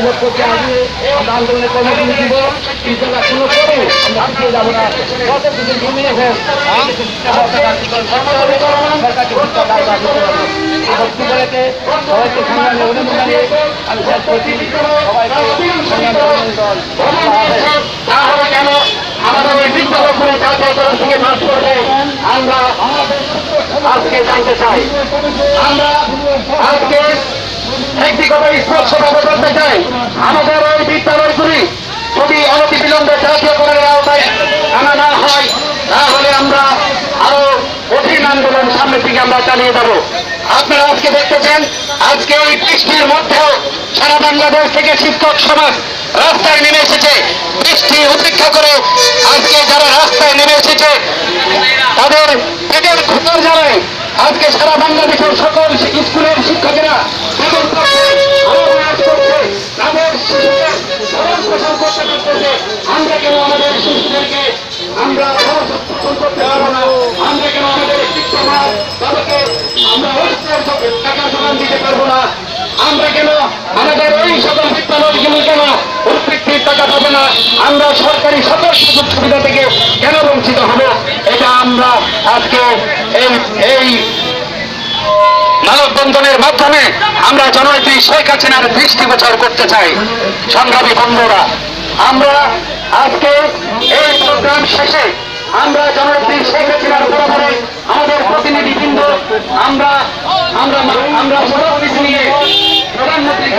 লক্ষ্য আগে আমরা আন্দোলনের কর্মসূচি দিব, কিন্তু এখনো করে আমরা পিছিয়ে যাবো না। কত কিছু জমিয়ে হোক সবাইকে সংগ্রামে অভিনন্দন জানিয়ে আমি শেষ করছি। সবাইকে সংগ্রামে অভিনন্দন। তাহলে কেন আমাদের এই বিদ্যালয় জাতীয় তরফ থেকে মাস করবে আমরা আজকে জানতে চাই। আমরা আজকে একটি কথা স্পষ্টভাবে বলতে চাই, আমাদের ওই বিদ্যালয়গুলি যদি অনতিবিলম্বে জাতীয়করণের আওতায় আনা না হয় তাহলে আমরা আরো কঠিন আন্দোলন সামনের দিকে আমরা চালিয়ে যাব। আপনারা আজকে দেখতেছেন, আজকে ওই বৃষ্টির মধ্যেও সারা বাংলাদেশ থেকে শিক্ষক সমাজ রাস্তায় নেমে এসেছে। বৃষ্টি উপেক্ষা করে আজকে যারা রাস্তায় নেমে এসেছে তাদের পেটের খোঁজর জানায় আজকে সারা বাংলাদেশের সকল স্কুলের শিক্ষকেরা তাদের পক্ষে আওয়াজ করছে, তাদের শিশুদের ভরণ পোষণ করতে করতেছে। আমরা কেন আমাদের শিশুদেরকে আমরা ভরণ পোষণ করতে পারবো না? আমরা কেন আমাদের শিক্ষকরা তাদেরকে আমরা টাকা যোগান দিতে পারবো না? আমরা কেন আমাদের ওই সকল বিদ্যালয়গুলি কেন উৎপত্তির টাকা পাবো না? আমরা সরকারি সকল সুযোগ সুবিধা থেকে কেন বঞ্চিত হব? এটা আমরা আজকে এই মানববন্ধনের মাধ্যমে আমরা জননেত্রী শেখ হাসিনার দৃষ্টিগোচর করতে চাই। সংগ্রামী বন্ধুরা, আমরা আজকে এই প্রোগ্রাম শেষে আমরা জননেত্রী শেখ হাসিনার বরাবরে আমাদের প্রতিনিধিবৃন্দ আমরা আমরা আমরা নিয়ে প্রধানমন্ত্রী